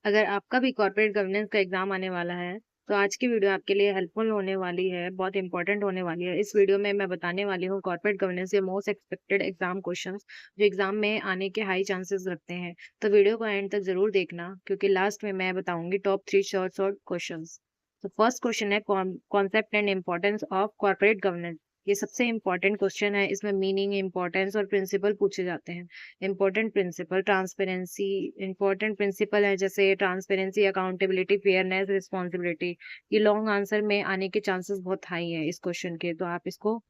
अगर आपका भी कॉर्पोरेट गवर्नेंस का एग्जाम आने वाला है, तो आज की वीडियो आपके लिए हेल्पफुल होने वाली है, बहुत इंपॉर्टेंट होने वाली है। इस वीडियो में मैं बताने वाली हूँ कॉर्पोरेट गवर्नेंस के मोस्ट एक्सपेक्टेड एग्जाम क्वेश्चंस जो एग्जाम में आने के हाई चांसेस रखते हैं। तो वीडियो को एंड तक जरूर देखना क्योंकि लास्ट में मैं बताऊंगी टॉप 3 शॉर्ट शॉर्ट क्वेश्चंस। तो फर्स्ट क्वेश्चन है concept and importance of corporate governance. ये सबसे इंपॉर्टेंट क्वेश्चन है। इसमें मीनिंग, इंपॉर्टेंस और प्रिंसिपल पूछे जाते हैं। Important principle transparency. Important principle है जैसे ट्रांसपेरेंसी, अकाउंटेबिलिटी, फेयरनेस, रिस्पॉन्सिबिलिटी। ये लॉन्ग आंसर में आने के चांसेस बहुत हाई है इस क्वेश्चन के, तो आप इसको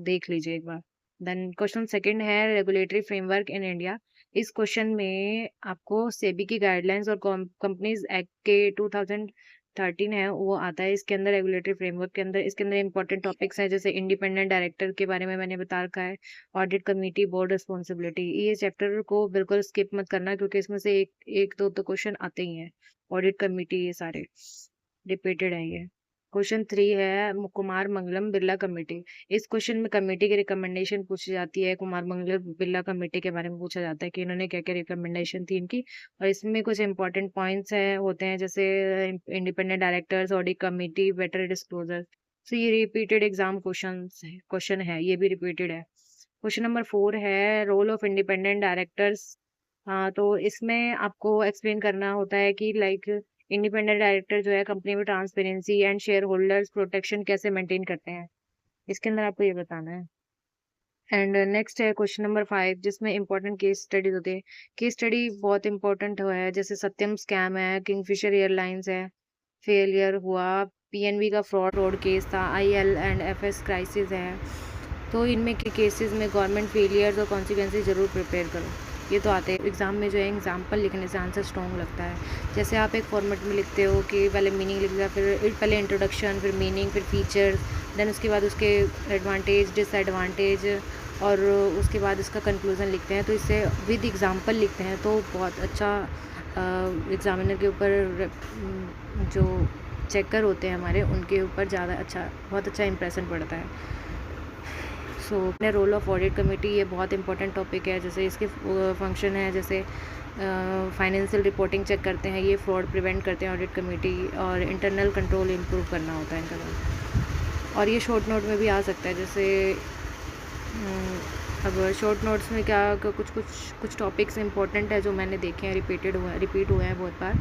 देख लीजिए एक बार। देन क्वेश्चन सेकंड है रेगुलेटरी फ्रेमवर्क इन इंडिया। इस क्वेश्चन में आपको सेबी की गाइडलाइंस और कंपनीज एक्ट के 2013 है वो आता है। इसके अंदर रेगुलेटरी फ्रेमवर्क के अंदर इसके अंदर इंपॉर्टेंट टॉपिक्स हैं जैसे इंडिपेंडेंट डायरेक्टर के बारे में मैंने बता रखा है, ऑडिट कमेटी, बोर्ड रिस्पॉन्सिबिलिटी। ये चैप्टर को बिल्कुल स्किप मत करना क्योंकि इसमें से एक एक दो तो क्वेश्चन आते ही हैं। ऑडिट कमेटी ये सारे रिपीटेड है ये। क्वेश्चन थ्री है कुमार मंगलम बिरला कमेटी। इस क्वेश्चन में कमेटी की रिकमेंडेशन पूछी जाती है। कुमार मंगलम बिरला कमेटी के बारे में पूछा जाता है कि इन्होंने क्या क्या रिकमेंडेशन थी इनकी, और इसमें कुछ इंपॉर्टेंट पॉइंट्स है होते हैं जैसे independent directors, audit committee, better disclosure. तो ये रिपीटेड एग्जाम क्वेश्चन है, ये भी रिपीटेड है। क्वेश्चन नंबर फोर है रोल ऑफ इंडिपेंडेंट डायरेक्टर्स। हाँ, तो इसमें आपको एक्सप्लेन करना होता है कि लाइक इंडिपेंडेंट डायरेक्टर जो है कंपनी में transparency and share holders protection कैसे मेंटेन करते हैं, इसके अंदर आपको ये बताना है। एंड नेक्स्ट है क्वेश्चन नंबर फाइव जिसमें इंपॉर्टेंट केस स्टडीज होते हैं। केस स्टडी बहुत इंपॉर्टेंट हुआ है जैसे सत्यम स्कैम है, किंगफिशर एयरलाइंस है, फेलियर हुआ, पीएनबी का फ्रॉड केस था, आईएल एंड एफएस क्राइसिस है। तो इनमें के केसेस में गवर्नमेंट फेलियर्स और कॉन्सिक्वेंसेज जरूर प्रिपेयर करो। ये तो आते हैं एग्जाम में, जो है एग्जाम्पल लिखने से आंसर स्ट्रॉन्ग लगता है। जैसे आप एक फॉर्मेट में लिखते हो कि पहले मीनिंग लिख दिया, फिर पहले इंट्रोडक्शन, फिर मीनिंग, फिर फीचर्स, देन उसके बाद उसके एडवांटेज, डिसएडवांटेज, और उसके बाद इसका कंक्लूजन लिखते हैं। तो इससे विद एग्जाम्पल लिखते हैं तो बहुत अच्छा एग्जामिनर के ऊपर जो चेकर होते हैं हमारे, उनके ऊपर ज़्यादा अच्छा, बहुत अच्छा इंप्रेशन पड़ता है। सो अपने रोल ऑफ ऑडिट कमेटी, ये बहुत इंपॉर्टेंट टॉपिक है। जैसे इसके फंक्शन है जैसे फाइनेंशियल रिपोर्टिंग चेक करते हैं, ये फ्रॉड प्रिवेंट करते हैं ऑडिट कमेटी, और इंटरनल कंट्रोल इम्प्रूव करना होता है इनका काम। और ये शॉर्ट नोट में भी आ सकता है जैसे अब शॉर्ट नोट्स में क्या कुछ टॉपिक्स इंपॉर्टेंट है जो मैंने देखे हैं, रिपीट हुए हैं बहुत बार।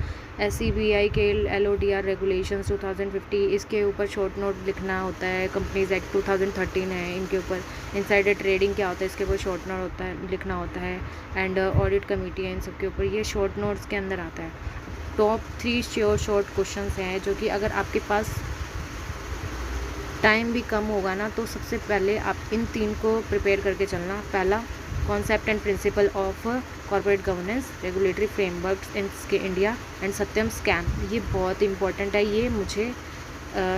SEBI के LODR रेगुलेशंस 2050, इसके ऊपर शॉर्ट नोट लिखना होता है। कंपनीज एक्ट 2013 है, इनके ऊपर इनसाइडर ट्रेडिंग क्या होता है इसके ऊपर शॉर्ट नोट होता है, लिखना होता है। एंड ऑडिट कमेटी है, इन सब के ऊपर ये शॉर्ट नोट्स के अंदर आता है। टॉप 3 शॉर्ट क्वेश्चन हैं जो कि अगर आपके पास टाइम भी कम होगा ना, तो सबसे पहले आप इन 3 को प्रिपेयर करके चलना। पहला, concept and principle of corporate governance, regulatory framework in India, and Satyam scam. ये बहुत इंपॉर्टेंट है, ये मुझे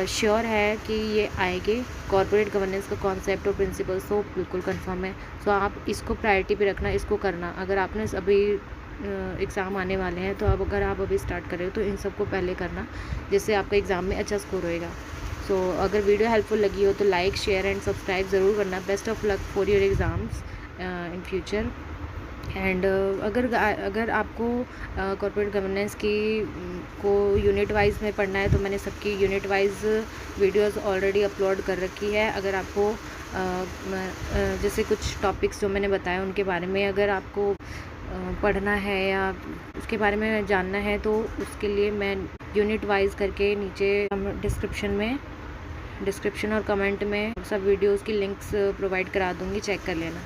श्योर है कि ये आएंगे। कॉर्पोरेट गवर्नेंस का कॉन्सेप्ट और प्रिंसिपल्स तो बिल्कुल कंफर्म है। सो आप इसको प्रायोरिटी पे रखना, इसको करना। अगर आपने अभी एग्ज़ाम आने वाले हैं तो अब अगर आप अभी स्टार्ट कर रहे हो तो इन सबको पहले करना, जिससे आपका एग्ज़ाम में अच्छा स्कोर होएगा। सो अगर वीडियो हेल्पफुल लगी हो तो लाइक, शेयर एंड सब्सक्राइब ज़रूर करना। Best of luck for your exams in future. And अगर आपको कॉर्पोरेट गवर्नेंस की को यूनिट वाइज में पढ़ना है तो मैंने सबकी unit wise videos already upload कर रखी है। अगर आपको जैसे कुछ टॉपिक्स जो मैंने बताया उनके बारे में अगर आपको पढ़ना है या उसके बारे में जानना है तो उसके लिए मैं यूनिट वाइज करके नीचे डिस्क्रिप्शन और कमेंट में सब वीडियोस की लिंक्स प्रोवाइड करा दूँगी, चेक कर लेना।